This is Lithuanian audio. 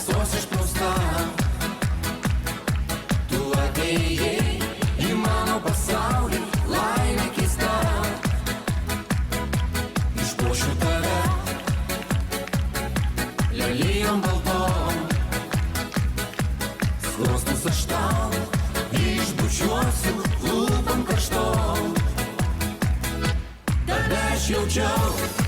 tiesos išprausta. Tu atėjai į mano pasaulį, laimė keista. Išpuošiu tave lelijom baltom, skruostus aš tau išbučiuosiu lūpom karštom. Tada aš jaučiau